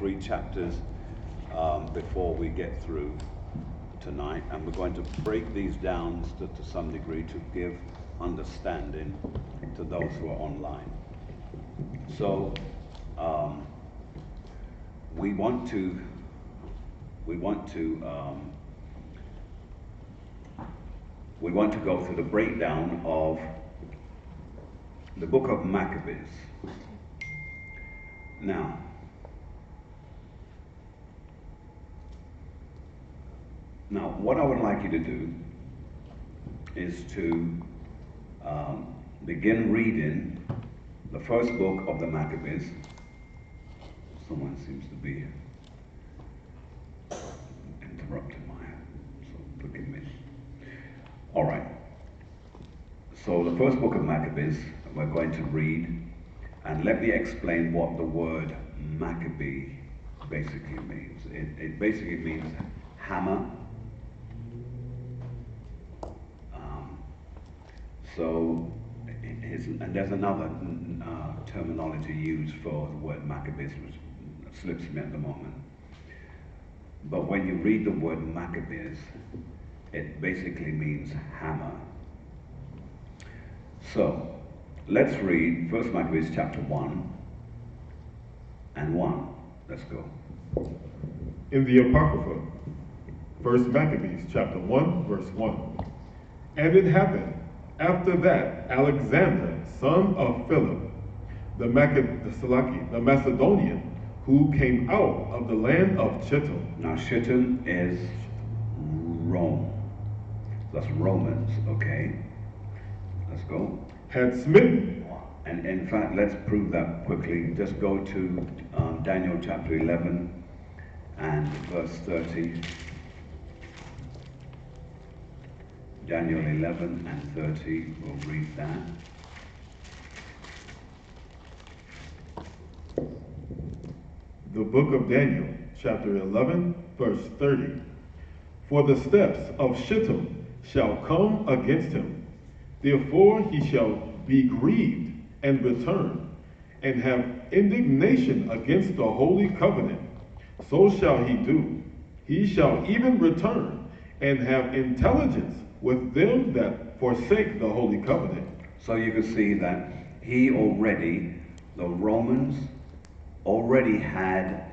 3 chapters before we get through tonight, and we're going to break these down to some degree to give understanding to those who are online. So we want to go through the breakdown of the book of Maccabees. Now, what I would like you to do is to begin reading the first book of the Maccabees. Someone seems to be interrupting so forgive me. All right. So the first book of Maccabees we're going to read, and let me explain what the word Maccabee basically means. It basically means hammer. And there's another terminology used for the word Maccabees, which slips me at the moment. But when you read the word Maccabees, it basically means hammer. So, let's read 1 Maccabees chapter 1 and 1. Let's go. In the Apocrypha, 1 Maccabees chapter 1, verse 1. And it happened after that Alexander, son of Philip, the Macedonian, who came out of the land of Chittim. Now Chittim is Rome. That's Romans, okay? Let's go. Had smitten. And in fact, let's prove that quickly. Just go to Daniel chapter 11 and verse 30. Daniel 11 and 30, we'll read that. The book of Daniel, chapter 11, verse 30. For the steps of Shittim shall come against him. Therefore he shall be grieved and return, and have indignation against the holy covenant. So shall he do. He shall even return, and have intelligence with them that forsake the holy covenant. So you can see that the Romans already had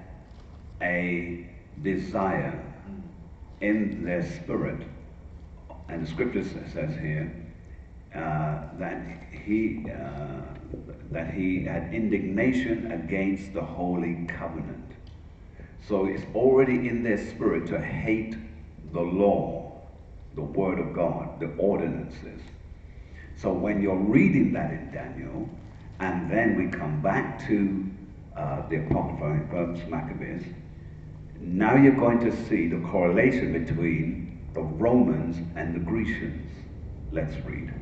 a desire in their spirit, and the scripture says here that he had indignation against the holy covenant. So it's already in their spirit to hate the law, the word of God, the ordinances. So when you're reading that in Daniel, and then we come back to the Apocrypha, 1 Maccabees, now you're going to see the correlation between the Romans and the Grecians. Let's read.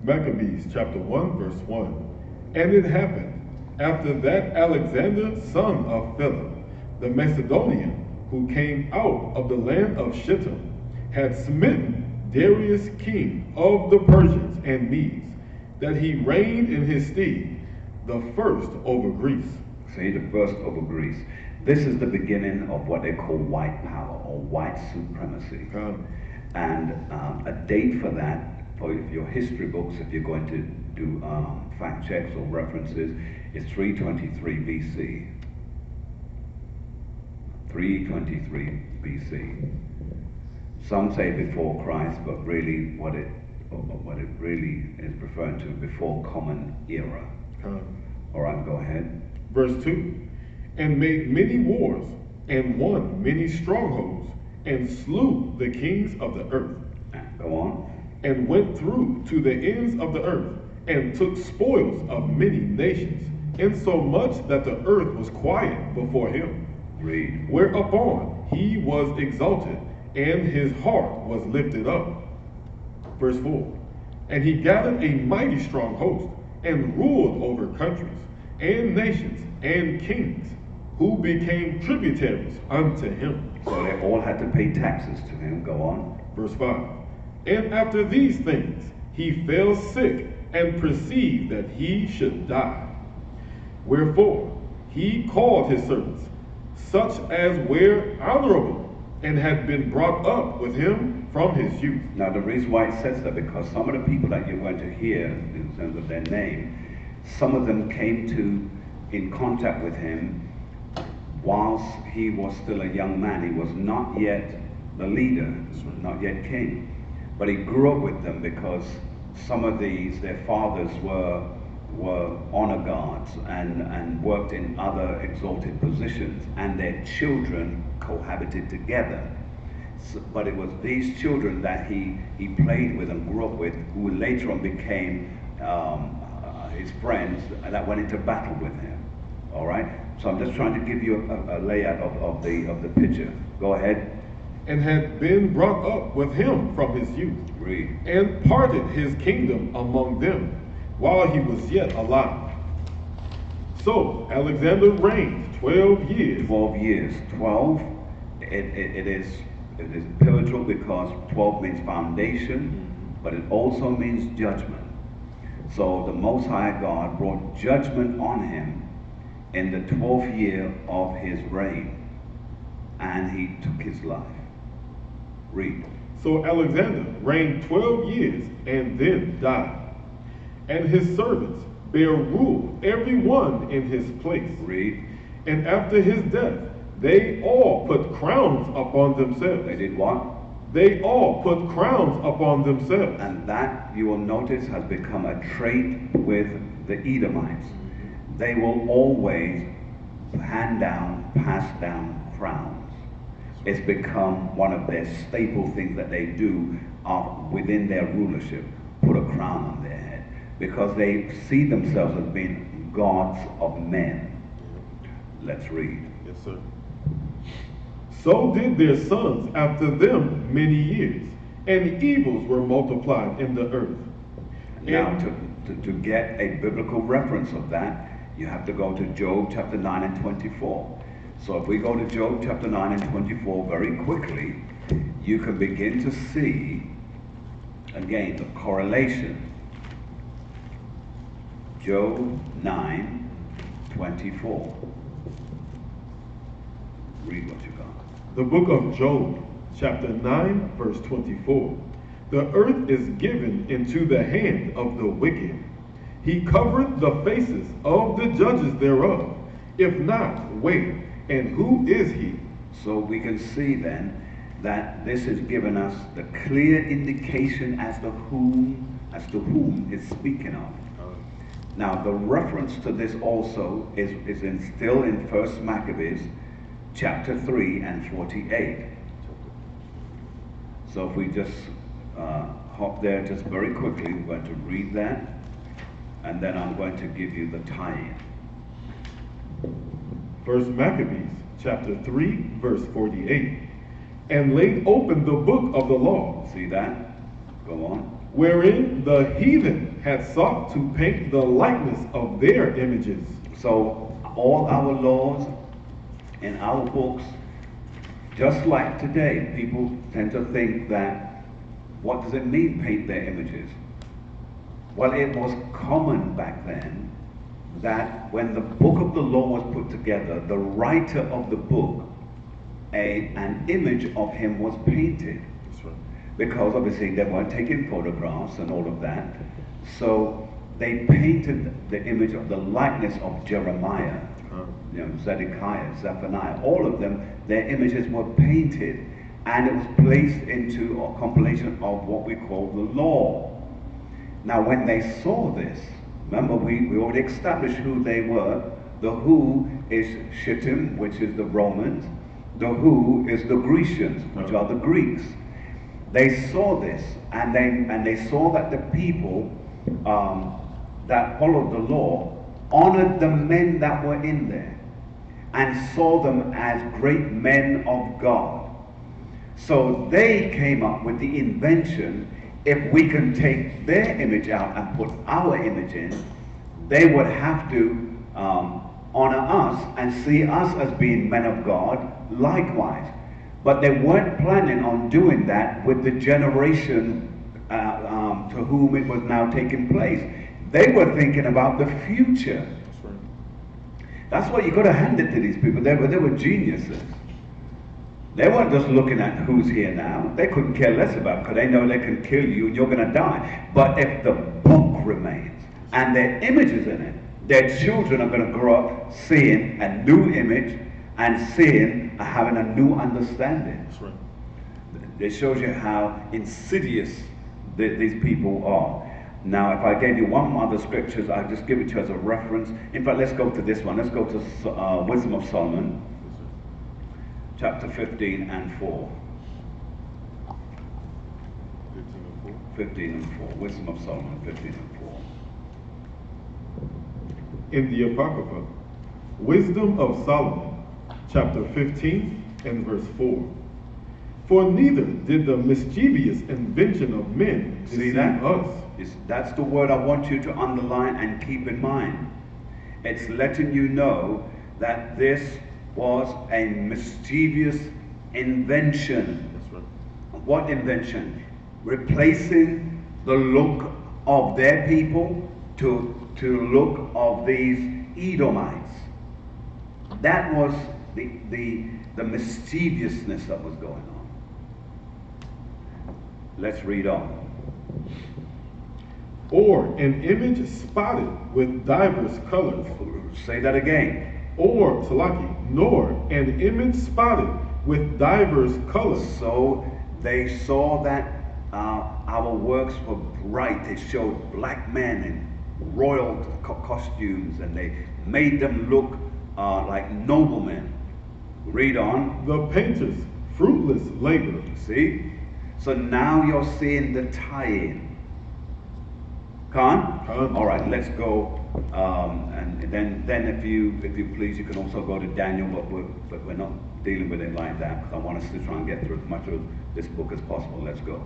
Maccabees chapter 1, verse 1. And it happened after that Alexander, son of Philip, the Macedonian, who came out of the land of Shittim, had smitten Darius, king of the Persians and Medes, that he reigned in his stead, the first over Greece. See, the first over Greece. This is the beginning of what they call white power or white supremacy. And a date for that, for your history books, if you're going to do fact checks or references, is 323 BC. 323 BC. Some say before Christ, but really what it really is referring to, before Common Era. All right, go ahead. Verse 2. And made many wars, and won many strongholds, and slew the kings of the earth. Go on. And went through to the ends of the earth, and took spoils of many nations, insomuch that the earth was quiet before him. Read. Whereupon he was exalted, and his heart was lifted up. Verse 4. And he gathered a mighty strong host, and ruled over countries, and nations, and kings, who became tributaries unto him. So they all had to pay taxes to him. Go on. Verse 5. And after these things he fell sick, and perceived that he should die. Wherefore he called his servants, such as were honorable, and had been brought up with him from his youth. Now the reason why it says that, because some of the people that you're going to hear in terms of their name, some of them came in contact with him whilst he was still a young man. He was not yet the leader, not yet king. But he grew up with them because some of these, their fathers were honor guards and worked in other exalted positions, and their children cohabited together. So, but it was these children that he played with and grew up with, who later on became his friends, that went into battle with him. All right? So I'm just trying to give you a layout of the picture. Go ahead. And had been brought up with him from his youth. Read. And parted his kingdom among them while he was yet alive. So Alexander reigned 12 years. 12 years. 12, it is pivotal because 12 means foundation, but it also means judgment. So the Most High God brought judgment on him in the 12th year of his reign, and he took his life. Read. So Alexander reigned 12 years and then died. And his servants bare rule, every one in his place. Read. And after his death, they all put crowns upon themselves. They did what? They all put crowns upon themselves. And that, you will notice, has become a trait with the Edomites. They will always pass down crowns. It's become one of their staple things that they do within their rulership. Put a crown on their head, because they see themselves as being gods of men. Let's read. Yes, sir. So did their sons after them many years, and evils were multiplied in the earth. Now, to get a biblical reference of that, you have to go to Job chapter 9 and 24. So if we go to Job chapter 9 and 24 very quickly, you can begin to see, again, the correlation. Job 9, 24. Read what you got. The book of Job, chapter 9, verse 24. The earth is given into the hand of the wicked. He covereth the faces of the judges thereof. If not, where? And who is he? So we can see then that this has given us the clear indication as to whom it's speaking of. Now the reference to this also is still in 1 Maccabees chapter 3 and 48. So if we just hop there just very quickly, we're going to read that, and then I'm going to give you the tie-in. 1 Maccabees chapter 3 verse 48. And laid open the book of the law. See that? Go on. Wherein the heathen had sought to paint the likeness of their images. So all our laws in our books, just like today, people tend to think that, what does it mean, paint their images? Well, it was common back then that when the book of the law was put together, the writer of the book, an image of him was painted. That's right. Because obviously they weren't taking photographs and all of that. So they painted the image of the likeness of Jeremiah, Zedekiah, Zephaniah, all of them, their images were painted, and it was placed into a compilation of what we call the law. Now when they saw this, remember we already established who they were. The who is Shittim, which is the Romans. The who is the Grecians, which are the Greeks. They saw this, and they saw that the people that followed the law honored the men that were in there and saw them as great men of God. So they came up with the invention, if we can take their image out and put our image in, they would have to honor us and see us as being men of God likewise. But they weren't planning on doing that with the generation to whom it was now taking place. They were thinking about the future. That's what you got to hand it to these people. They were geniuses. They weren't just looking at who's here now. They couldn't care less about it because they know they can kill you and you're going to die. But if the book remains and their image is in it, their children are going to grow up seeing a new image and seeing, having a new understanding. That's right. It shows you how insidious these people are. Now, if I gave you one other scriptures, I'll just give it to you as a reference. In fact, let's go to this one. Let's go to Wisdom of Solomon, chapter 15 and 4. 15 and 4. Wisdom of Solomon, 15 and 4. In the Apocrypha, Wisdom of Solomon, chapter 15 and verse 4. For neither did the mischievous invention of men deceive us. That's the word I want you to underline and keep in mind. It's letting you know that this was a mischievous invention. That's right. What invention? Replacing the look of their people to look of these Edomites. That was the mischievousness that was going on. Let's read on. Or an image spotted with divers colors. Say that again. Or, Salaki, nor an image spotted with divers colors. So they saw that our works were bright. They showed black men in royal costumes and they made them look like noblemen. Read on. The painter's fruitless labor. See? So now you're seeing the tie-in. Khan? All right, let's go. And then if you please, you can also go to Daniel, but we're not dealing with it like that because I want us to try and get through as much of this book as possible. Let's go.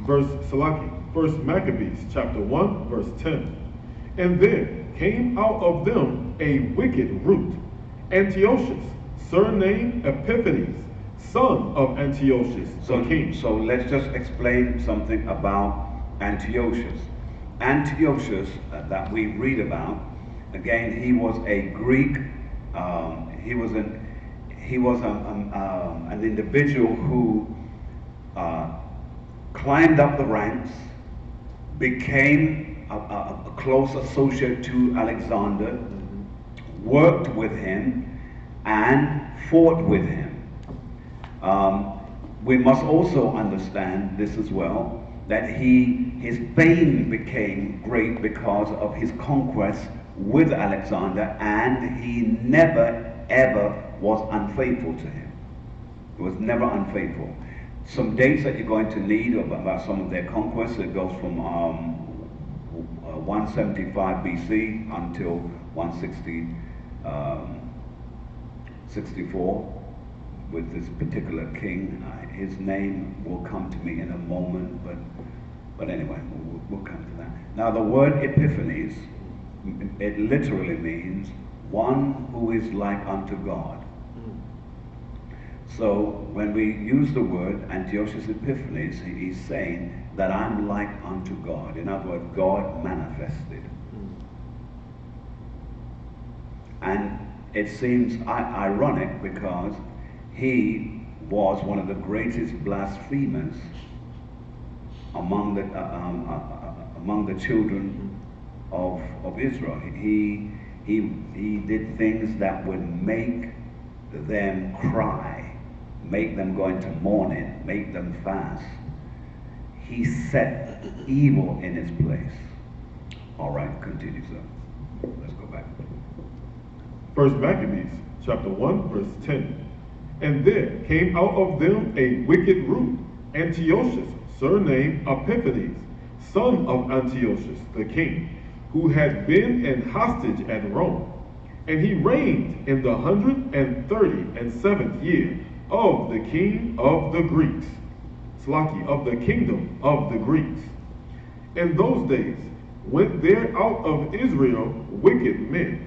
Verse Salaki, First Maccabees, chapter 1, verse 10. And there came out of them a wicked root, Antiochus, surnamed Epiphanes, son of Antiochus, the king. So let's just explain something about Antiochus. Antiochus, that we read about, again, he was a Greek. He was an individual who climbed up the ranks, became a close associate to Alexander, worked with him, and fought with him. We must also understand this as well, that his fame became great because of his conquest with Alexander, and he never ever was unfaithful to him. He was never unfaithful. Some dates that you're going to need about some of their conquests, it goes from 175 BC until 164 with this particular king. His name will come to me in a moment, but anyway, we'll come to that. Now the word Epiphanes, it literally means one who is like unto God. So when we use the word Antiochus Epiphanes, he's saying that I'm like unto God. In other words, God manifested. And it seems ironic because he was one of the greatest blasphemers among the children of Israel. He did things that would make them cry, make them go into mourning, make them fast. He set evil in its place. All right, continue, sir. Let's go back. First Maccabees, chapter 1, verse 10. And there came out of them a wicked root, Antiochus, surnamed Epiphanes, son of Antiochus, the king, who had been an hostage at Rome. And he reigned in the 137th year of the king of the Greeks, Slaki, of the kingdom of the Greeks. In those days went there out of Israel wicked men,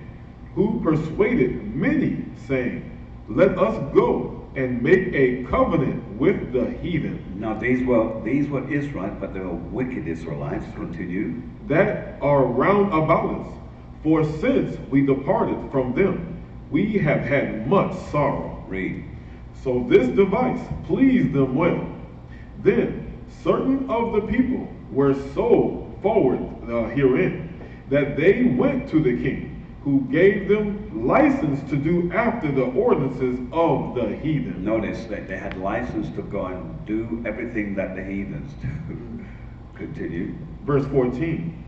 who persuaded many, saying, let us go and make a covenant with the heathen. Now these were Israelites, but they were wicked Israelites. Continue. That are round about us. For since we departed from them, we have had much sorrow. Read. So this device pleased them well. Then certain of the people were so forward herein, that they went to the king, who gave them license to do after the ordinances of the heathen. Notice that they had license to go and do everything that the heathens do. Continue. Verse 14.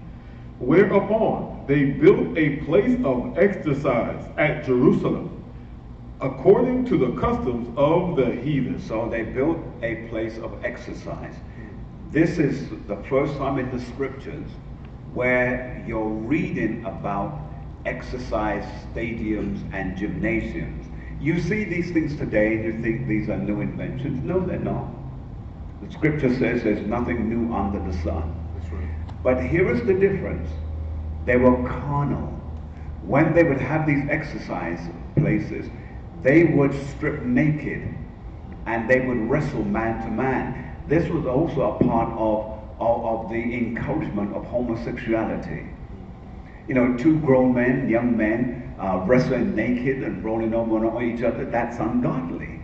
Whereupon they built a place of exercise at Jerusalem, according to the customs of the heathen. So they built a place of exercise. This is the first time in the scriptures where you're reading about exercise stadiums and gymnasiums. You see these things today and you think these are new inventions. No, they're not. The scripture says there's nothing new under the sun. That's right. But here is the difference. They were carnal. When they would have these exercise places, they would strip naked and they would wrestle man to man. This was also a part of the encouragement of homosexuality. You know, two grown men, young men, wrestling naked and rolling over on each other, that's ungodly.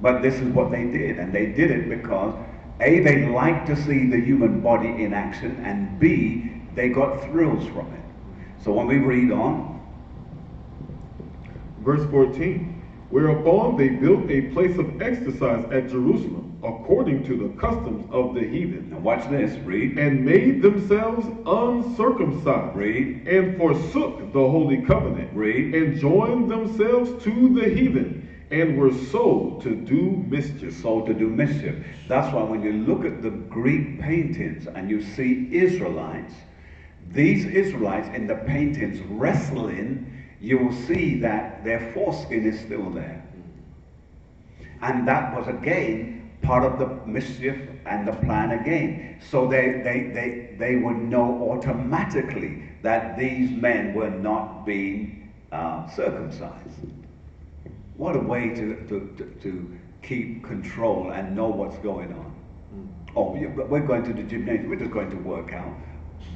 But this is what they did, and they did it because A, they liked to see the human body in action, and B, they got thrills from it. So when we read on, verse 14, whereupon they built a place of exercise at Jerusalem, according to the customs of the heathen. now watch this, read. And made themselves uncircumcised. Read. And forsook the holy covenant. Read. And joined themselves to the heathen, and were sold to do mischief. Sold to do mischief. That's why when you look at the Greek paintings and you see Israelites, these Israelites in the paintings wrestling, you will see that their foreskin is still there. And that was again part of the mischief and the plan again. So they would know automatically that these men were not being circumcised. What a way to keep control and know what's going on. Oh, yeah, but we're going to the gymnasium, we're just going to work out.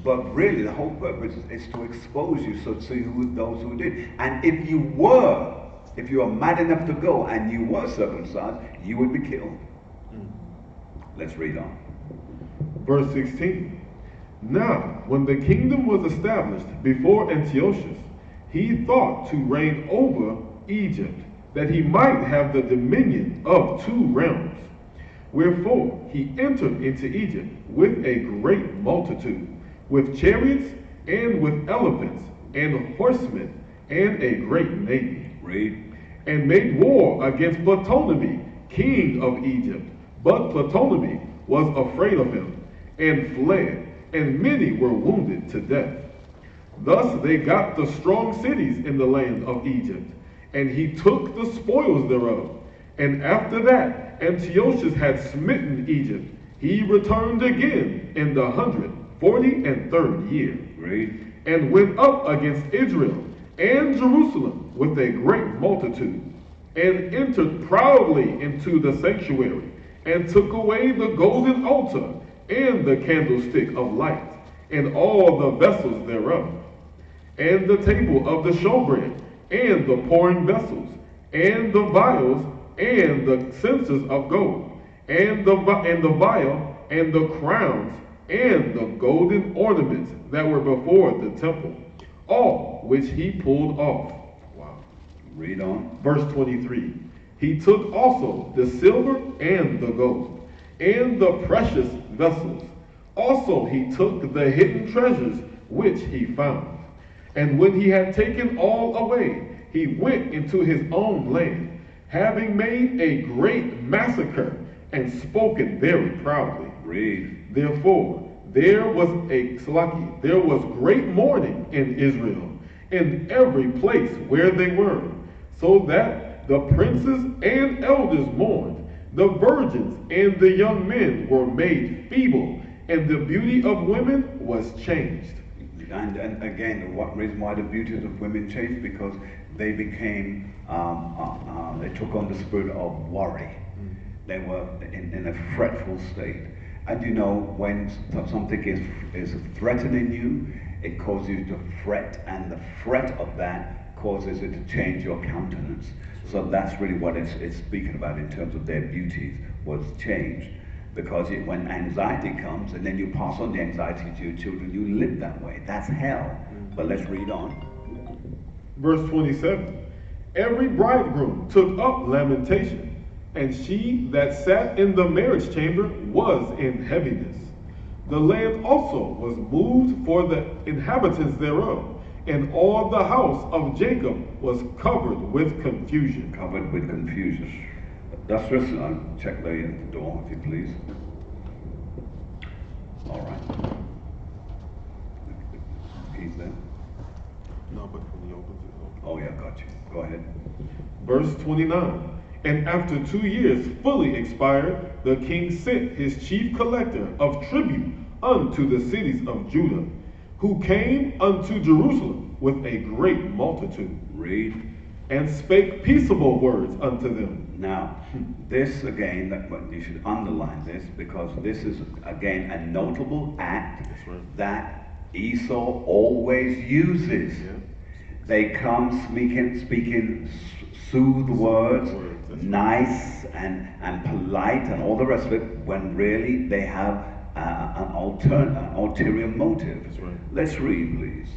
But really the whole purpose is to expose you, so to see those who did. And if you were mad enough to go and you were circumcised, you would be killed. Let's read on. Verse 16. Now, when the kingdom was established before Antiochus, he thought to reign over Egypt, that he might have the dominion of 2 realms. Wherefore he entered into Egypt with a great multitude, with chariots and with elephants and horsemen and a great navy. Read. And made war against Ptolemy, king of Egypt. But Ptolemy was afraid of him, and fled, and many were wounded to death. Thus they got the strong cities in the land of Egypt, and he took the spoils thereof. And after that Antiochus had smitten Egypt, he returned again in the 143rd year. Read. And went up against Israel and Jerusalem with a great multitude, and entered proudly into the sanctuary, and took away the golden altar, and the candlestick of light, and all the vessels thereof, and the table of the showbread, and the pouring vessels, and the vials, and the censers of gold, and the vial, and the crowns, and the golden ornaments that were before the temple, all which he pulled off. Wow. Read on. Verse 23. He took also the silver and the gold, and the precious vessels. Also he took the hidden treasures which he found. And when he had taken all away, he went into his own land, having made a great massacre, and spoken very proudly. Read. Therefore there was great mourning in Israel, in every place where they were, so that the princes and elders mourned, the virgins and the young men were made feeble, and the beauty of women was changed. And again, what reason why the beauty of women changed? Because they became, they took on the spirit of worry. They were in a fretful state. And you know, when something is threatening you, it causes you to fret, and the fret of that causes it to change your countenance. So that's really what it's speaking about in terms of their beauties was changed. Because when anxiety comes and then you pass on the anxiety to your children, you live that way. That's hell. But let's read on. Verse 27. Every bridegroom took up lamentation, and she that sat in the marriage chamber was in heaviness. The land also was moved for the inhabitants thereof, and all the house of Jacob was covered with confusion. Covered with confusion. That's just check the door, if you please. All right. Keys there? No, but when he opens it. Oh yeah, got you. Go ahead. Verse 29. And after 2 years fully expired, the king sent his chief collector of tribute unto the cities of Judah, who came unto Jerusalem with a great multitude. Read. And spake peaceable words unto them. Now, this again, you should underline this, because this is again a notable act that Esau always uses. Yeah. They come speaking soothe words, nice and polite and all the rest of it, when really they have an ulterior motive. Right. Let's read, please.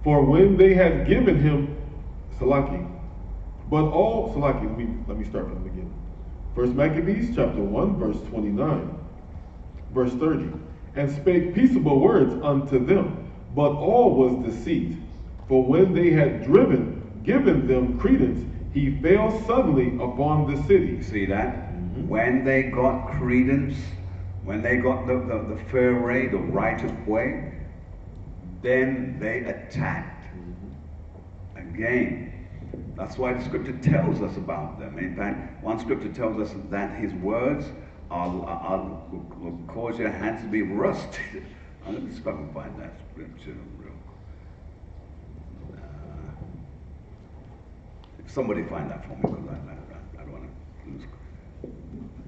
For when they had given him Salaki, but all Salaki, let me start from the beginning. First Maccabees chapter 1, verse 29, verse 30. And spake peaceable words unto them, but all was deceit. For when they had given them credence, he fell suddenly upon the city. See that? Mm-hmm. When they got credence, when they got the fair way, the right of way, then they attacked. Mm-hmm. Again. That's why the scripture tells us about them. In fact, one scripture tells us that his words will cause your hands to be rusted. Let me see if I can find that scripture real quick. If somebody find that for me, because I don't want to lose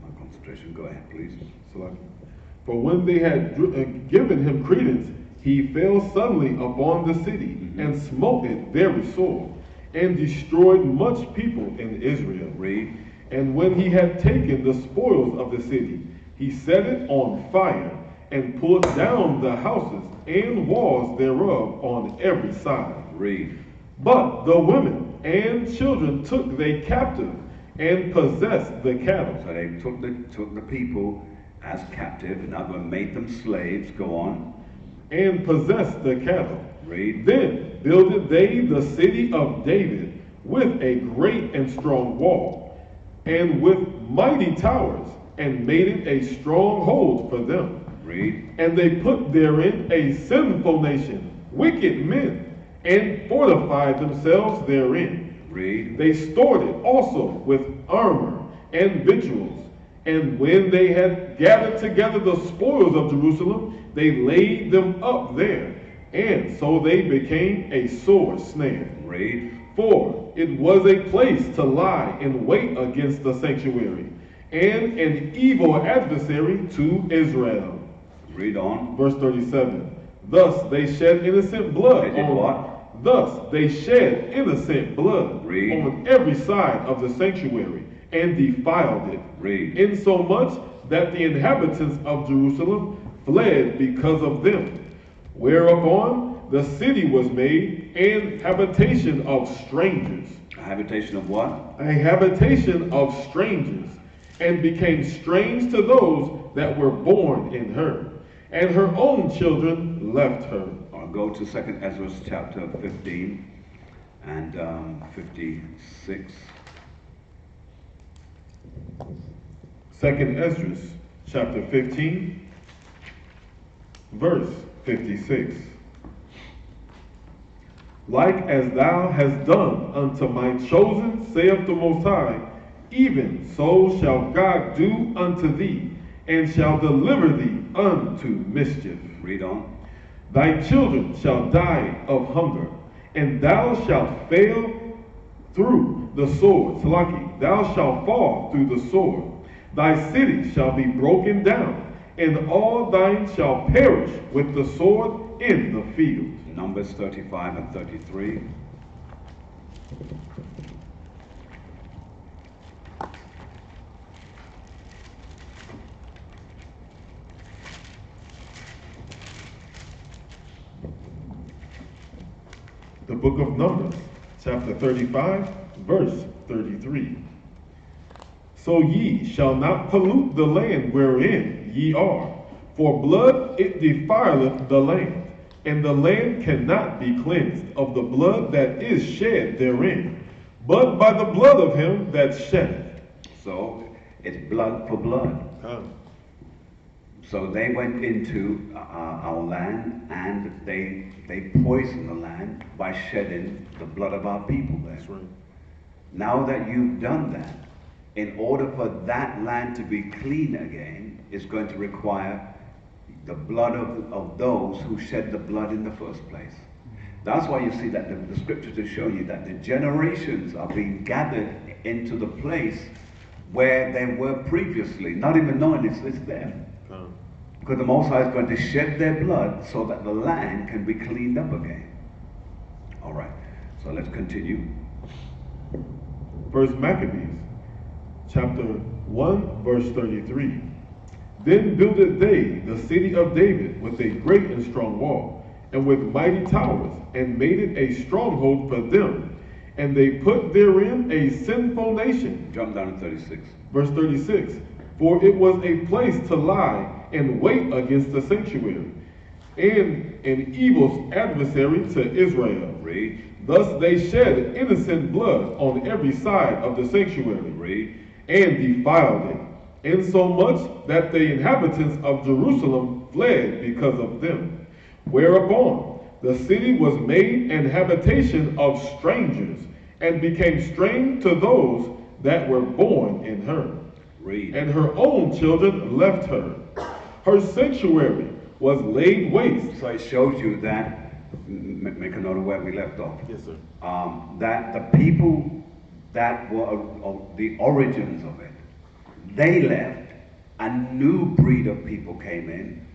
my concentration. Go ahead, please. For when they had given him credence, he fell suddenly upon the city, mm-hmm. and smote it very sore, and destroyed much people in Israel. Read. And when he had taken the spoils of the city, he set it on fire, and pulled down the houses and walls thereof on every side. Read. But the women and children took they captive, and possessed the cattle. So they took the people as captive, and other made them slaves. Go on. And possessed the cattle. Read. Then builded they the city of David with a great and strong wall, and with mighty towers, and made it a stronghold for them. Read. And they put therein a sinful nation, wicked men, and fortified themselves therein. Read. They stored it also with armor and victuals. And when they had gathered together the spoils of Jerusalem, they laid them up there. And so they became a sore snare. Read. For it was a place to lie in wait against the sanctuary, and an evil adversary to Israel. Read on. Verse 37. Thus they shed innocent blood. They did what? Thus they shed innocent blood. Read. On every side of the sanctuary, and defiled it. Read. Insomuch that the inhabitants of Jerusalem fled because of them. Whereupon the city was made an habitation of strangers. A habitation of what? A habitation of strangers, and became strange to those that were born in her. And her own children left her. I'll go to 2nd Ezra chapter 15 and 56. 2nd Ezra chapter 15, verse 56. Like as thou hast done unto my chosen, saith the Most High, even so shall God do unto thee, and shall deliver thee unto mischief. Read on. Thy children shall die of hunger, and thou shalt fail through the sword. Salaki, thou shalt fall through the sword. Thy city shall be broken down, and all thine shall perish with the sword in the field. Numbers 35 and 33. The book of Numbers, chapter 35, verse 33. So ye shall not pollute the land wherein ye are, for blood it defileth the land, and the land cannot be cleansed of the blood that is shed therein, but by the blood of him that sheddeth. So it's blood for blood. So they went into our land and they poisoned the land by shedding the blood of our people there. That's right. Now that you've done that, in order for that land to be clean again, it's going to require the blood of those who shed the blood in the first place. That's why you see that the scriptures are showing you that the generations are being gathered into the place where they were previously, not even knowing it's there. Because the Most High is going to shed their blood so that the land can be cleaned up again. All right, so let's continue. First Maccabees, chapter 1, verse 33. Then builded they the city of David with a great and strong wall, and with mighty towers, and made it a stronghold for them. And they put therein a sinful nation. Jump down to 36. Verse 36. For it was a place to lie and wait against the sanctuary, and an evil adversary to Israel. Read. Thus they shed innocent blood on every side of the sanctuary. Read. And defiled it, insomuch that the inhabitants of Jerusalem fled because of them. Whereupon the city was made an habitation of strangers, and became strange to those that were born in her. Read. And her own children left her. Her sanctuary was laid waste. So it shows you that, make a note of where we left off. Yes, sir. That the people that were of the origins of it, they left, a new breed of people came in,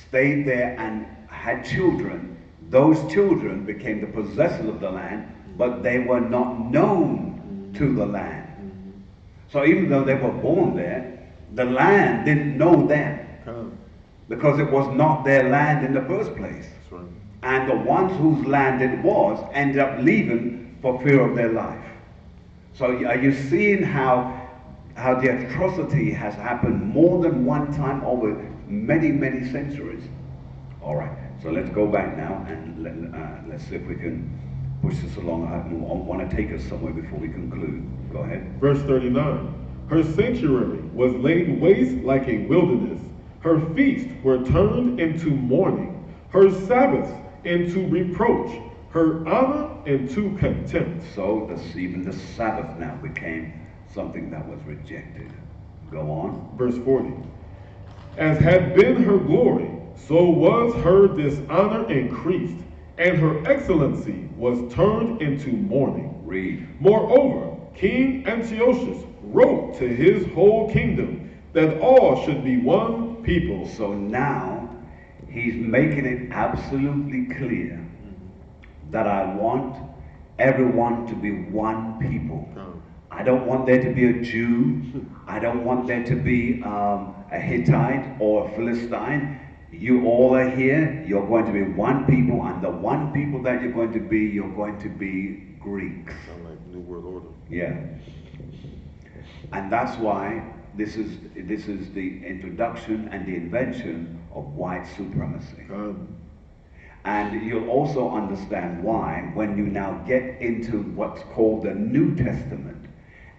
stayed there and had children. Those children became the possessors of the land, but they were not known to the land. So even though they were born there, the land didn't know them, because it was not their land in the first place. That's right. And the ones whose land it was ended up leaving for fear of their life. So are you seeing how the atrocity has happened more than one time over many, many centuries? All right, so let's go back now and let's see if we can push this along. I want to take us somewhere before we conclude. Go ahead. Verse 39. Her sanctuary was laid waste like a wilderness. Her feasts were turned into mourning. Her Sabbaths into reproach. Her honor into contempt. So even the Sabbath now became something that was rejected. Go on. Verse 40. As had been her glory, so was her dishonor increased, and her excellency was turned into mourning. Read. Moreover, King Antiochus wrote to his whole kingdom that all should be one people. So now he's making it absolutely clear that I want everyone to be one people. I don't want there to be a Jew. I don't want there to be a Hittite or a Philistine. You all are here. You're going to be one people, and the one people that you're going to be Greeks. Sound like New World Order. Yeah. And that's why this is the introduction and the invention of white supremacy. And you'll also understand why when you now get into what's called the New Testament,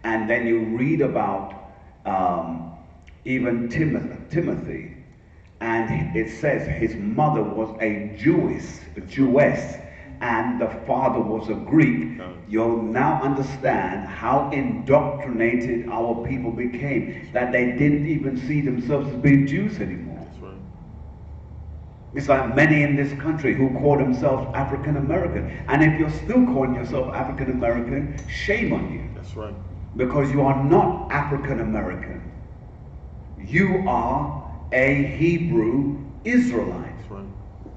and then you read about even Timothy, and it says his mother was a Jewess, and the father was a Greek. You'll now understand how indoctrinated our people became, that they didn't even see themselves as being Jews anymore. That's right. It's like many in this country who call themselves African American. And if you're still calling yourself African American, shame on you. That's right. Because you are not African American. You are a Hebrew Israelite. That's right.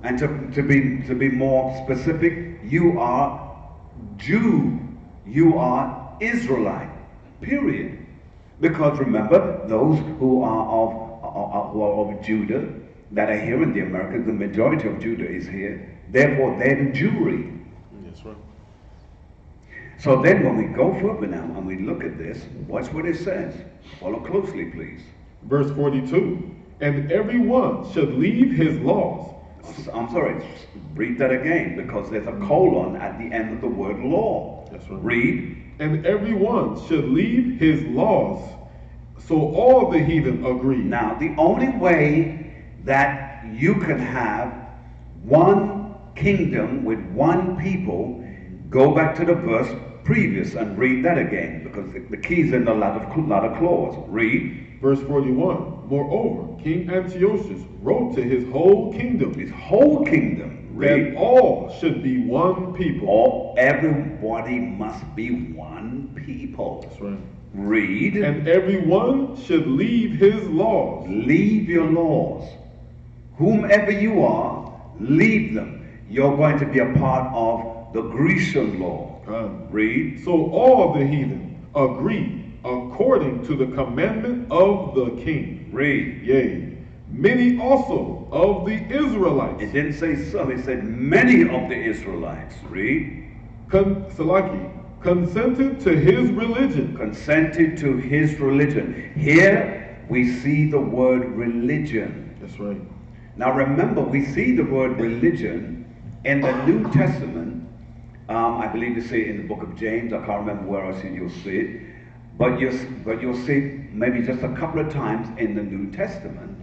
And to be more specific, you are Jew You are Israelite, period. Because remember, those who are of Judah, that are here in the Americas, the majority of Judah is here. Therefore, they're the Jewry. That's right. So then when we go further now and we look at this, watch what it says. Follow closely, please. Verse 42. And everyone should leave his laws. I'm sorry, read that again, because there's a colon at the end of the word law. That's right. Read. And everyone should leave his laws. So all the heathen agree. Now, the only way that you can have one kingdom with one people, go back to the verse previous and read that again, because the key's in the latter clause. Read. Verse 41. Moreover, King Antiochus wrote to his whole kingdom. His whole kingdom. Read. That all should be one people. Everybody must be one people. That's right. Read. And everyone should leave his laws. Leave your laws. Whomever you are, leave them. You're going to be a part of the Grecian law. Read. So all the heathen agree according to the commandment of the king. Read. Yea, many also of the Israelites. It didn't say some, it said many of the Israelites. Read. Consented to his religion. Consented to his religion. Here we see the word religion. That's right. Now remember, we see the word religion in the New Testament. I believe you see it in the book of James. I can't remember where else you'll see it. But you'll see it maybe just a couple of times in the New Testament.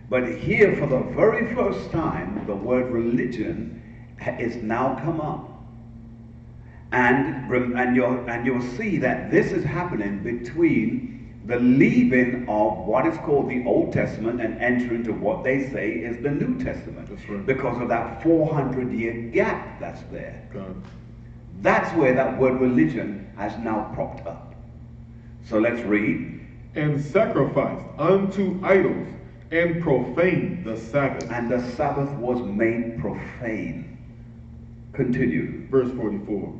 But here, for the very first time, the word religion is now come up. And you'll see that this is happening between the leaving of what is called the Old Testament and entering into what they say is the New Testament. That's right. Because of that 400-year gap that's there. God. That's where that word religion has now propped up. So let's read. And sacrificed unto idols and profaned the Sabbath. And the Sabbath was made profane. Continue. Verse 44.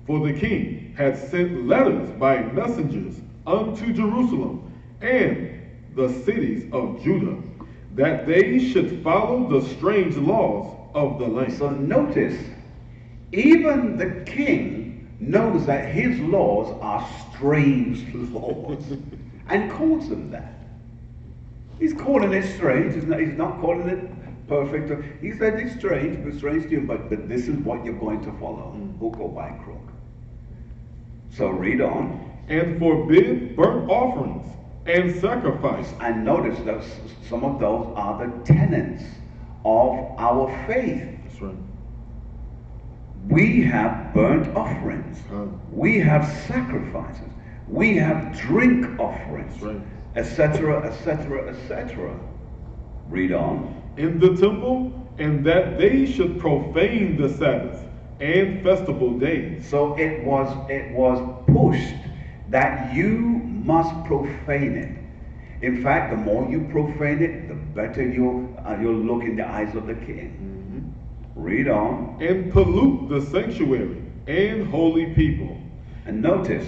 For the king had sent letters by messengers unto Jerusalem and the cities of Judah, that they should follow the strange laws of the land. So notice, even the king knows that his laws are strange laws and calls them that. He's calling it strange. He's not calling it perfect. He said it's strange, but strange to you, but this is what you're going to follow. Hook or by crook. So read on. And forbid burnt offerings and sacrifice. And notice that some of those are the tenets of our faith. That's right. We have burnt offerings. We have sacrifices. We have drink offerings, etc., etc., etc. Read on. In the temple, and that they should profane the Sabbath and festival days. So it was pushed that you must profane it. In fact, the more you profane it, the better you'll look in the eyes of the king. Read on. And pollute the sanctuary and holy people. And notice,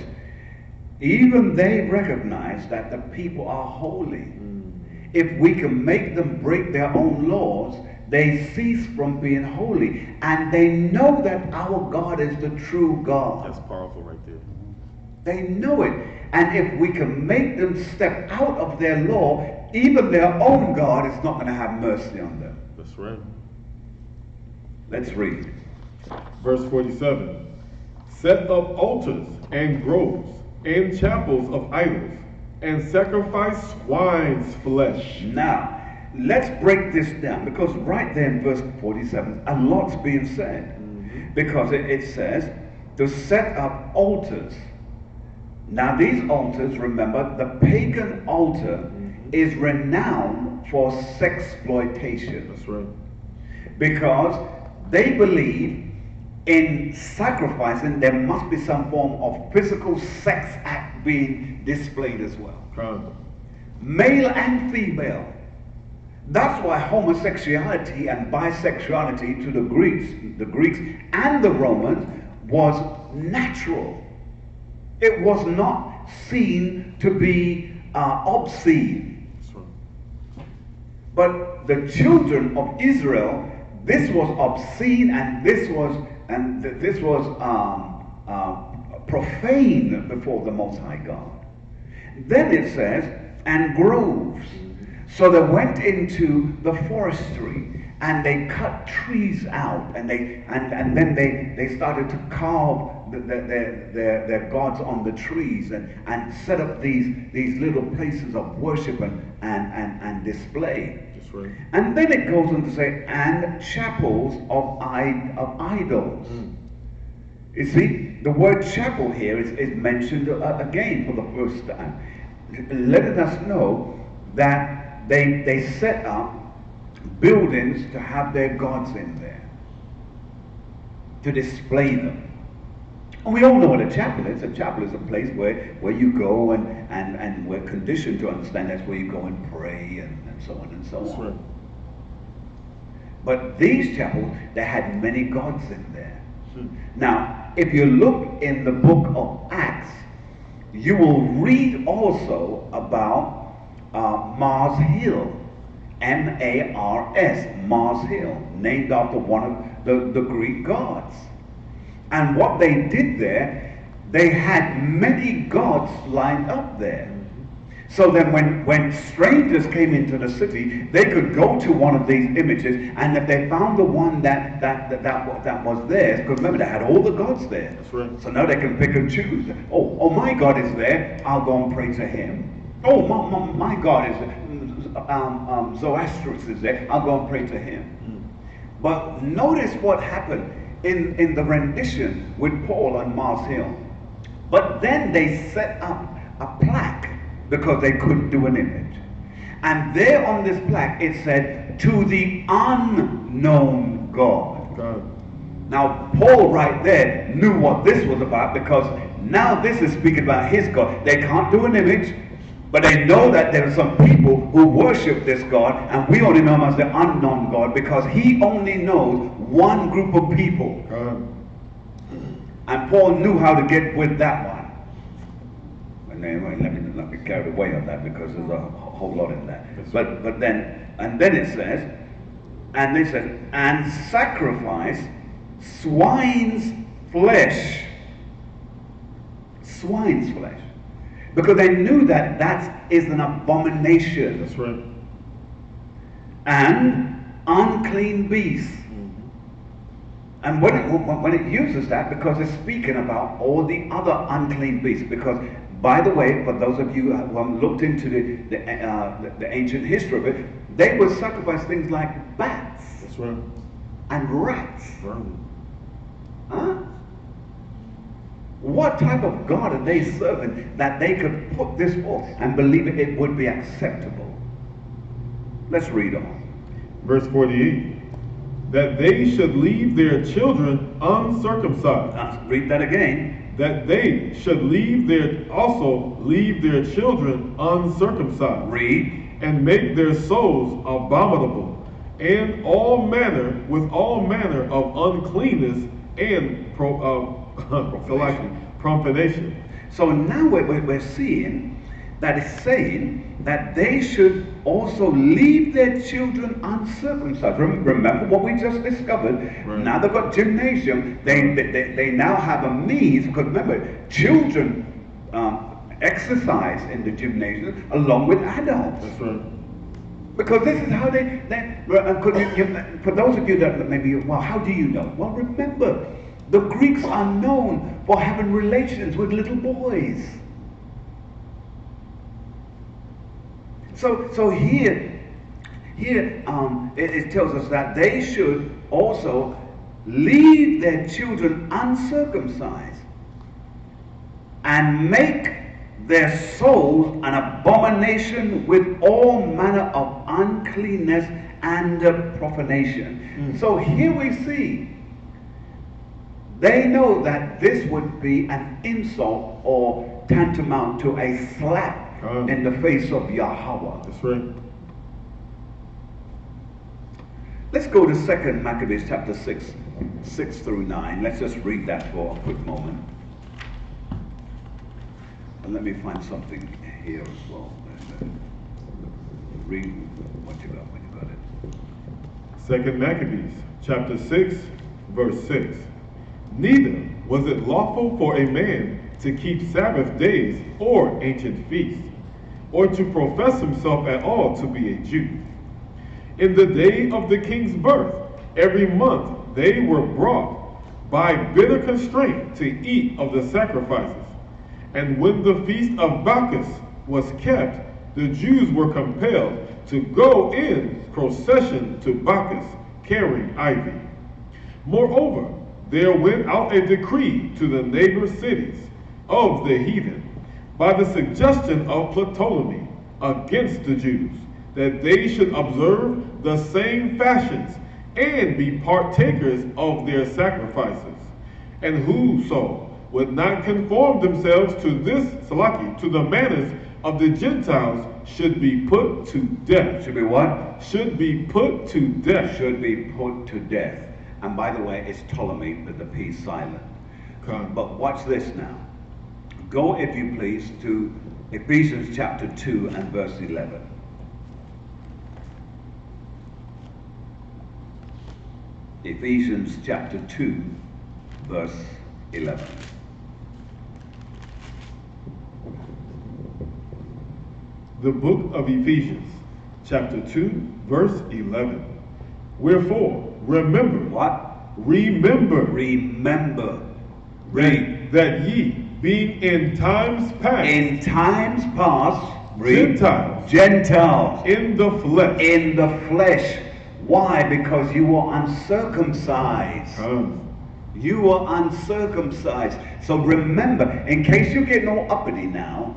even they recognize that the people are holy. If we can make them break their own laws, they cease from being holy. And they know that our God is the true God. That's powerful right there. They know it. And if we can make them step out of their law, even their own God is not going to have mercy on them. That's right. Let's read. Verse 47. Set up altars and groves and chapels of idols and sacrifice swine's flesh. Now, let's break this down, because right there in verse 47, a lot's being said. Because it says to set up altars. Now these altars, remember, the pagan altar is renowned for sexploitation. That's right. Because they believe in sacrificing, there must be some form of physical sex act being displayed as well. Male and female. That's why homosexuality and bisexuality to the Greeks and the Romans was natural. It was not seen to be obscene. That's right. But the children of Israel, this was obscene, and this was profane before the Most High God. Then it says, and groves. So they went into the forestry and they cut trees out, and then they started to carve their gods on the trees and set up these little places of worship and display. That's right. And then it goes on to say, and chapels of idols. You see, the word chapel here is mentioned again for the first time, letting us know that they set up buildings to have their gods in there, to display them. And we all know what a chapel is. A chapel is a place where you go and we're conditioned to understand that's where you go and pray and so on and so That's on. right. But these chapels, they had many gods in there. Now, if you look in the book of Acts, you will read also about Mars Hill, M-A-R-S, Mars Hill, named after one of the Greek gods. And what they did there, they had many gods lined up there. So then when strangers came into the city, they could go to one of these images, and if they found the one that was theirs, because remember, they had all the gods there. That's right. So now they can pick and choose. Oh, my God is there, I'll go and pray to him. Oh, my God is Zoroaster is there, I'll go and pray to him. But notice what happened in the rendition with Paul on Mars Hill. But then they set up a plaque because they couldn't do an image. And there on this plaque it said, to the unknown God. God. Now Paul right there knew what this was about, because now this is speaking about his God. They can't do an image, but they know that there are some people who worship this God, and we only know him as the unknown God because he only knows one group of people. God. And Paul knew how to get with that one. And then, let me not be carried away on that, because there's a whole lot in that. But then it says, and they said, and sacrifice swine's flesh. Swine's flesh. Because they knew that that is an abomination. That's right. And unclean beasts. And when it uses that, because it's speaking about all the other unclean beasts. Because, by the way, for those of you who have looked into the ancient history of it, they would sacrifice things like bats. That's right. And rats. Right. Huh? What type of God are they serving that they could put this forth and believe it would be acceptable? Let's read on. Verse 48. That they should leave their children uncircumcised. Let's read that again. That they should leave their children uncircumcised. Read. And make their souls abominable, and with all manner of uncleanness and profanation. So now we're seeing that it's saying that they should also leave their children uncircumcised. Remember what we just discovered. Right. Now they've got gymnasium. They now have a means, because remember, children exercise in the gymnasium along with adults. That's right. Because this is how for those of you that maybe, well, how do you know? Well, remember, the Greeks are known for having relations with little boys. So here it tells us that they should also leave their children uncircumcised and make their souls an abomination with all manner of uncleanness and profanation. So here we see, they know that this would be an insult or tantamount to a slap in the face of Yahweh. That's right. Let's go to 2 Maccabees chapter 6 through 9. Let's just read that for a quick moment. And let me find something here as well. Read what you got when you got it. Second Maccabees, chapter 6, verse 6. Neither was it lawful for a man to keep Sabbath days or ancient feasts, or to profess himself at all to be a Jew. In the day of the king's birth, every month they were brought by bitter constraint to eat of the sacrifices. And when the feast of Bacchus was kept, the Jews were compelled to go in procession to Bacchus, carrying ivy. Moreover, there went out a decree to the neighbor cities of the heathen by the suggestion of Ptolemy against the Jews, that they should observe the same fashions and be partakers of their sacrifices. And whoso would not conform themselves to to the manners of the Gentiles, should be put to death. Should be what? Should be put to death. Should be put to death. And by the way, it's Ptolemy with the P silent. But watch this now. Go, if you please, to Ephesians chapter 2 and verse 11. Ephesians chapter 2, verse 11. The book of Ephesians, chapter 2, verse 11. Wherefore, remember. What? Remember. Remember. Read. That ye, being in times past. In times past. Read. Gentiles. Gentiles. In the flesh. In the flesh. Why? Because you were uncircumcised. You were uncircumcised. So remember, in case you're getting all uppity now,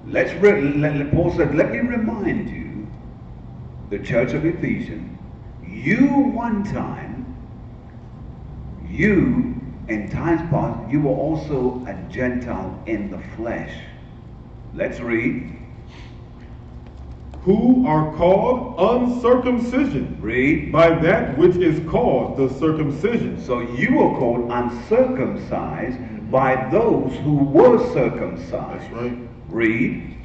Paul said, let me remind you, the church of Ephesians, you in times past, you were also a Gentile in the flesh. Let's read. Who are called uncircumcision. Read. By that which is called the circumcision. So you were called uncircumcised by those who were circumcised. That's right. Read.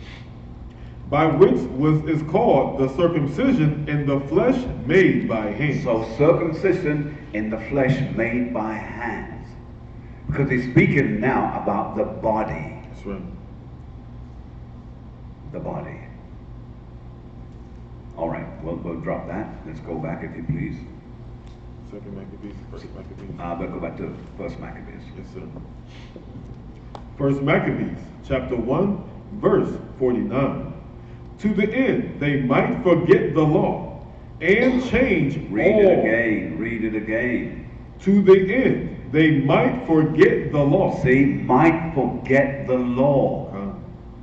By which is called the circumcision in the flesh made by hands. So circumcision in the flesh made by hands. Because he's speaking now about the body. That's right. The body. All right, we'll drop that. Let's go back, if you please. Second Maccabees, First Maccabees. We'll go back to First Maccabees. Yes, sir. First Maccabees, chapter 1, verse 49. To the end they might forget the law and change Read all. it again. Read it again. To the end they might forget the law. See, might forget the law.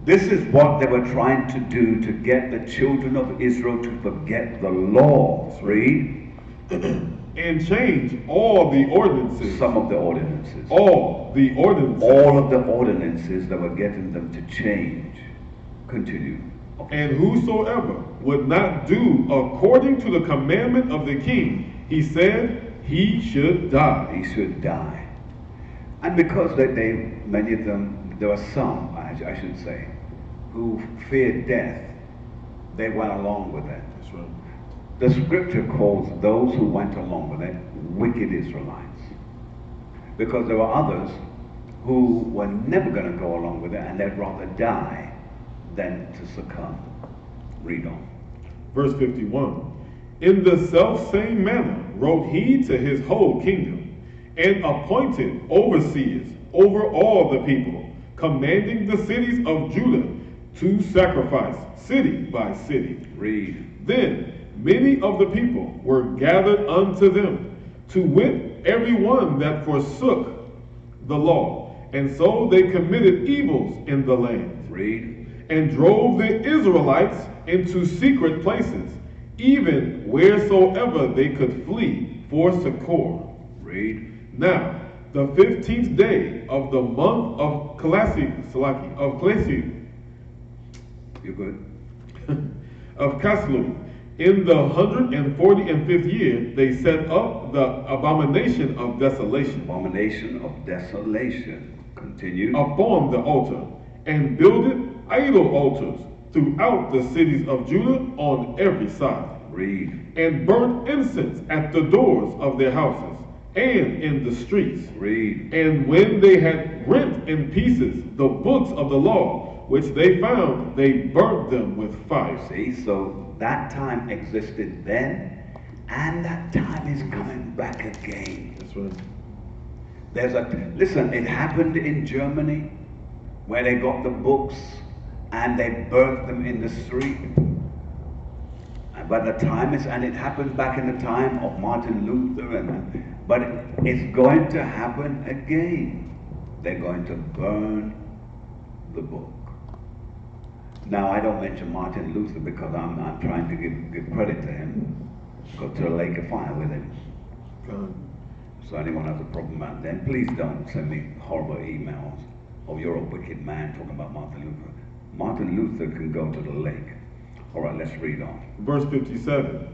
This is what they were trying to do, to get the children of Israel to forget the law. Read. And change all the ordinances. Some of the ordinances. All the ordinances. All of the ordinances that were getting them to change. Continue. And whosoever would not do according to the commandment of the king, he said he should die. He should die. And because many of them, there were some, I should say, who feared death, they went along with it. That's right. The scripture calls those who went along with it wicked Israelites. Because there were others who were never going to go along with it, and they'd rather die than to succumb. Read on. Verse 51. In the selfsame manner wrote he to his whole kingdom, and appointed overseers over all the people, commanding the cities of Judah to sacrifice city by city. Read. Then many of the people were gathered unto them, to wit, every one that forsook the law, and so they committed evils in the land. Read. And drove the Israelites into secret places, even wheresoever they could flee for succor. Read. Now, the 15th day of the month of You're good. of Caslu, in the 145th year, they set up the abomination of desolation. Abomination of desolation. Continue. Upon the altar, and builded idol altars throughout the cities of Judah on every side. Read. And burnt incense at the doors of their houses and in the streets. Read. And when they had rent in pieces the books of the law, which they found, they burnt them with fire. See, so that time existed then, and that time is coming back again. That's right. Listen, it happened in Germany, where they got the books and they burnt them in the street. But the time is, and it happened back in the time of Martin Luther, but it's going to happen again. They're going to burn the book. Now, I don't mention Martin Luther because I'm trying to give credit to him. Go to the lake of fire with him. So anyone has a problem about them, please don't send me horrible emails. Oh, you're a wicked man talking about Martin Luther. Martin Luther can go to the lake. All right, let's read on. Verse 57.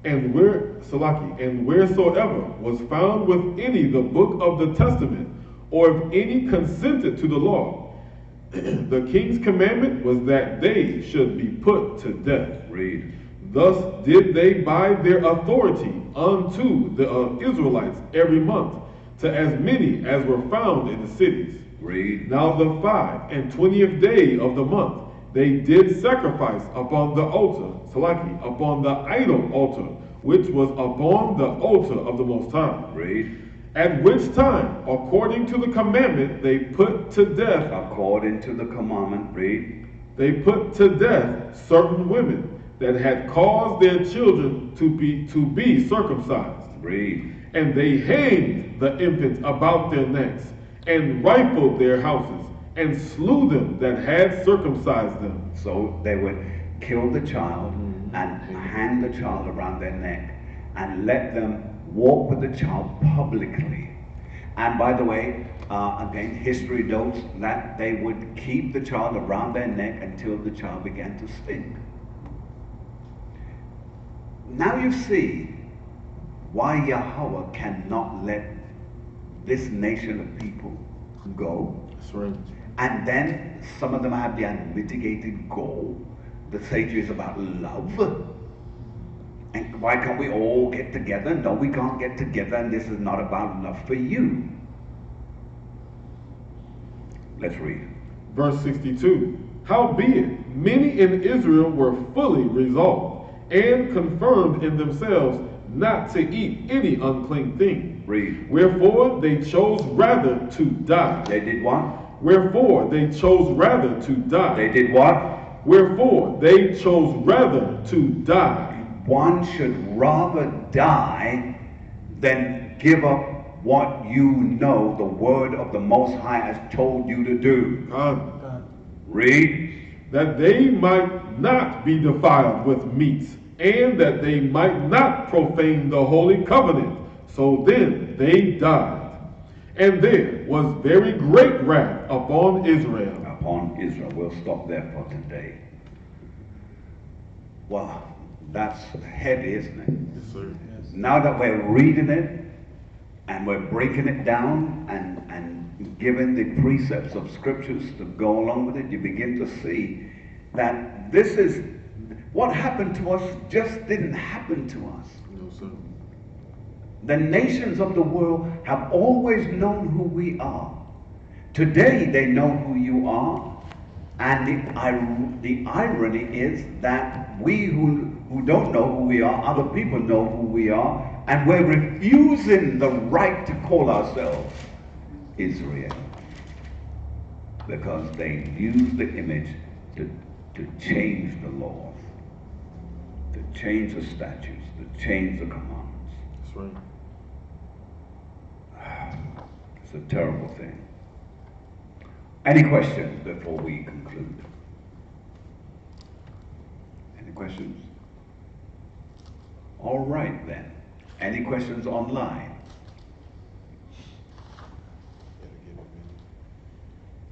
And wheresoever was found with any the book of the testament, or if any consented to the law, the king's commandment was that they should be put to death. Read. Thus did they by their authority unto the Israelites every month, to as many as were found in the cities. Read. Now the 25th day of the month, they did sacrifice upon the altar, upon the idol altar, which was upon the altar of the Most High. Read. At which time, according to the commandment, they put to death. According to the commandment, read. They put to death certain women that had caused their children to be circumcised. Read. And they hanged the infants about their necks, and rifled their houses, and slew them that had circumcised them. So they would kill the child and hang the child around their neck and let them walk with the child publicly. And by the way, again, history notes that they would keep the child around their neck until the child began to stink. Now you see why Yahweh cannot let this nation of people go. That's right. And then some of them have the unmitigated goal. The Sage is about love. And why can't we all get together? No, we can't get together, and this is not about love for you. Let's read. Verse 62. Howbeit, many in Israel were fully resolved, and confirmed in themselves not to eat any unclean thing. Read. Wherefore they chose rather to die. They did what? Wherefore they chose rather to die. They did what? Wherefore they chose rather to die. One should rather die than give up what you know the word of the Most High has told you to do. Read. That they might not be defiled with meats, and that they might not profane the holy covenant. So then they died. And there was very great wrath upon Israel. Upon Israel. We'll stop there for today. Wow, that's heavy, isn't it? Yes, sir. Yes. Now that we're reading it, and we're breaking it down and giving the precepts of scriptures to go along with it, you begin to see that this is what happened to us just didn't happen to us. No, sir. The nations of the world have always known who we are. Today they know who you are. And the irony is that we who don't know who we are, other people know who we are, and we're refusing the right to call ourselves Israel. Because they use the image to change the laws, to change the statutes, to change the commandments. That's right. It's a terrible thing. Any questions before we conclude? Any questions? All right then. Any questions online?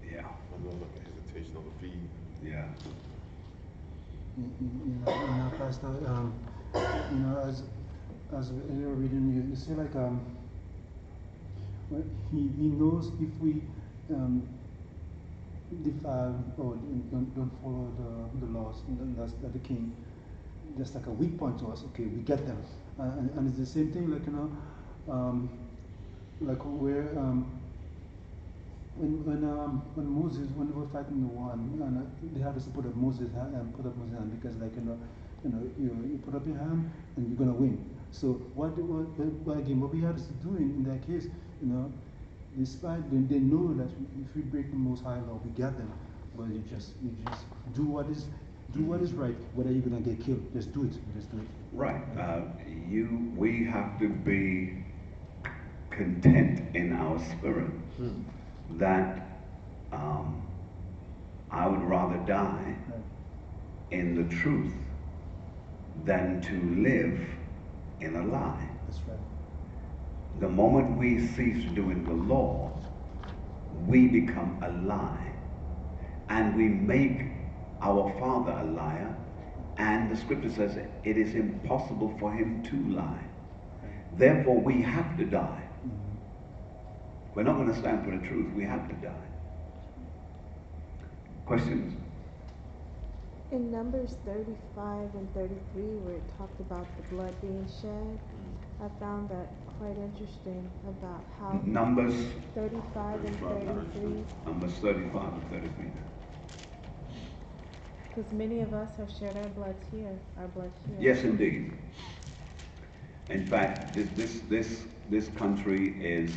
Yeah. I know like a hesitation on the feed. Yeah. Pastor, as you're reading, you say like he knows if we defile or don't follow the laws that the king, just like a weak point to us. Okay, we get them, and it's the same thing, like like where when Moses, when they were fighting the war, and they had to put up Moses' hand because, like you put up your hand and you're gonna win. So what we had to do in that case, despite they know that if we break the Most High law, we get them, but you just do what is right. Whether you're gonna get killed, just do it. Right. We have to be content in our spirit that I would rather die in the truth than to live in a lie. That's right. The moment we cease doing the law, we become a lie, and we make our Father a liar, and the scripture says it is impossible for him to lie. Therefore, we have to die. We're not going to stand for the truth. We have to die. Questions? In Numbers 35 and 33, where it talked about the blood being shed, I found that quite interesting about how Numbers 35 and 33. Numbers 35 and 33. Because many of us have shed our blood here. Yes, indeed. In fact, this country is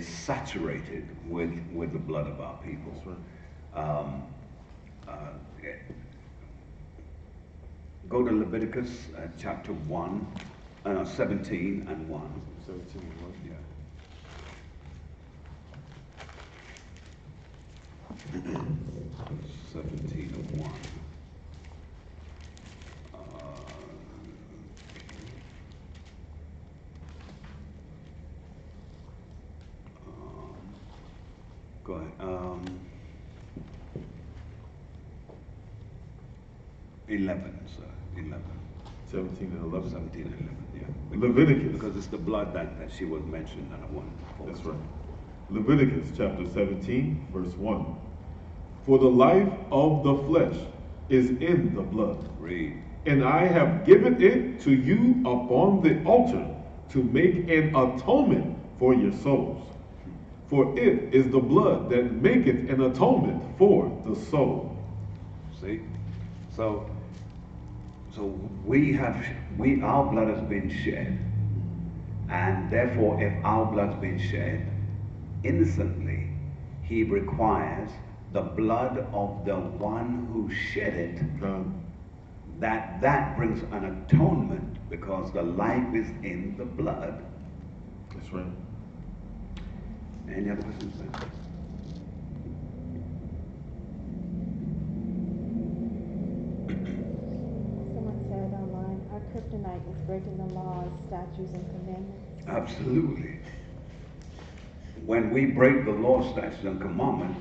saturated with the blood of our people. Go to Leviticus chapter 17 and 1. 17 and 1. Yeah. 17 and 1. Go ahead. 11, sir. 11. 17 and 11. 17 and 11, yeah. Leviticus. Because it's the blood that she was mentioned that I want to focus That's right. on. Leviticus chapter 17, verse 1. For the life of the flesh is in the blood. Read. And I have given it to you upon the altar to make an atonement for your souls. For it is the blood that maketh an atonement for the soul. See? So our blood has been shed. And therefore, if our blood's been shed innocently, he requires the blood of the one who shed it. That brings an atonement because the life is in the blood. That's right. Any other questions? Someone said online, our kryptonite is breaking the laws, statutes, and commandments. Absolutely. When we break the law, statutes, and commandments,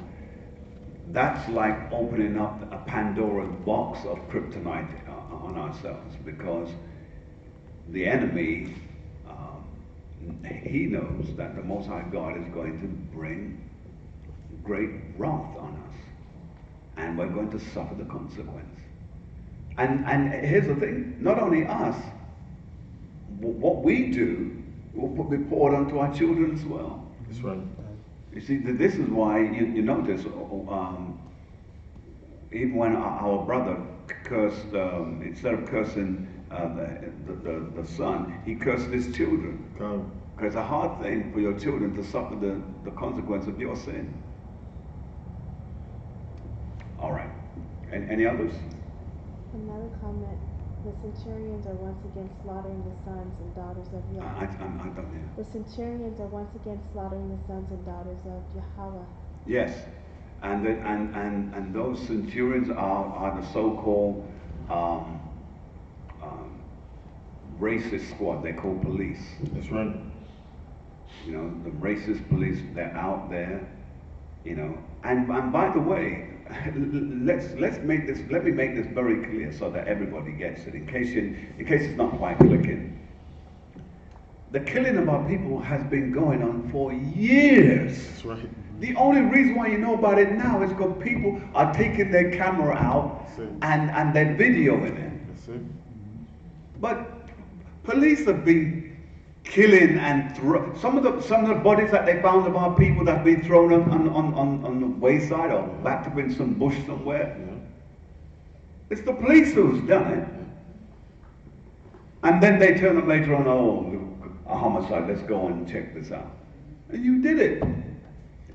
that's like opening up a Pandora's box of kryptonite on ourselves, because the enemy, he knows that the Most High God is going to bring great wrath on us, and we're going to suffer the consequence. And here's the thing, not only us, what we do will be poured onto our children as well. That's right. You see, this is why you notice, even when our brother cursed, instead of cursing the son, he cursed his children. Because it's a hard thing for your children to suffer the consequence of your sin. All right. Any others? Another comment. The centurions are once again slaughtering the sons and daughters of Yahweh. I don't hear. The centurions are once again slaughtering the sons and daughters of Yahweh. Yes, and those centurions are the so-called racist squad. They're called police. That's right. You know, the racist police. They're out there. You know, and by the way, let me make this very clear so that everybody gets it. In case it's not quite clicking. The killing of our people has been going on for years. That's right. The only reason why you know about it now is because people are taking their camera out and they're videoing it. That's it. But police have been killing and some of the bodies that they found of our people that have been thrown on the wayside or backed up in some bush somewhere. Yeah. It's the police who's done it. And then they turn up later on, oh, a homicide, let's go and check this out. And you did it.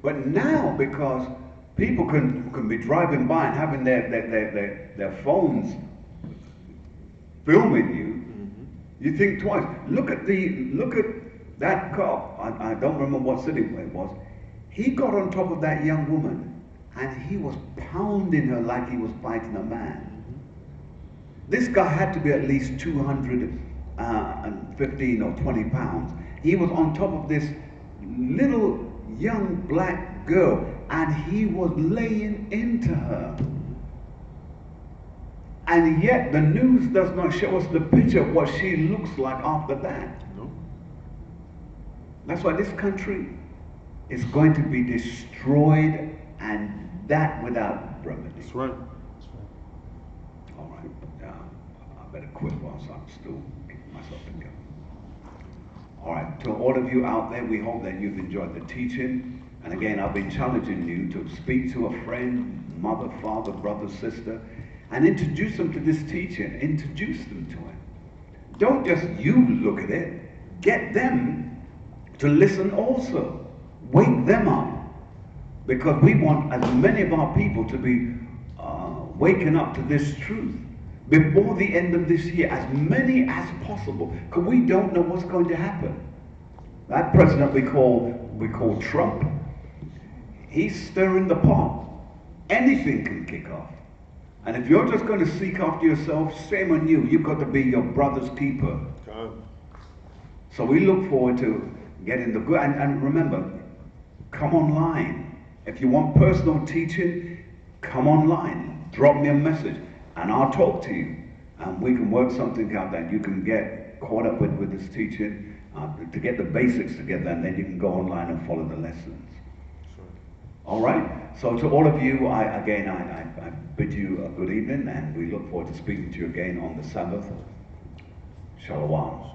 But now, because people can be driving by and having their phones filming you, you think twice. Look at that cop. I don't remember what city it was. He got on top of that young woman and he was pounding her like he was fighting a man. This guy had to be at least 215 or 20 pounds. He was on top of this little young black girl and he was laying into her. And yet the news does not show us the picture of what she looks like after that. No. That's why this country is going to be destroyed, and that without remedy. That's right. All right. I better quit whilst I'm still keeping myself together. All right. To all of you out there, we hope that you've enjoyed the teaching. And again, I've been challenging you to speak to a friend, mother, father, brother, sister, and introduce them to this teaching. Introduce them to it. Don't just you look at it. Get them to listen also. Wake them up. Because we want as many of our people to be waking up to this truth before the end of this year, as many as possible, because we don't know what's going to happen. That president we call Trump, he's stirring the pot. Anything can kick off. And if you're just going to seek after yourself, shame on you. You've got to be your brother's keeper. So we look forward to getting the good. And remember, come online. If you want personal teaching, come online. Drop me a message and I'll talk to you. And we can work something out that you can get caught up with this teaching, to get the basics together, and then you can go online and follow the lessons. All right? So to all of you, I bid you a good evening, and we look forward to speaking to you again on the Sabbath. Shalom.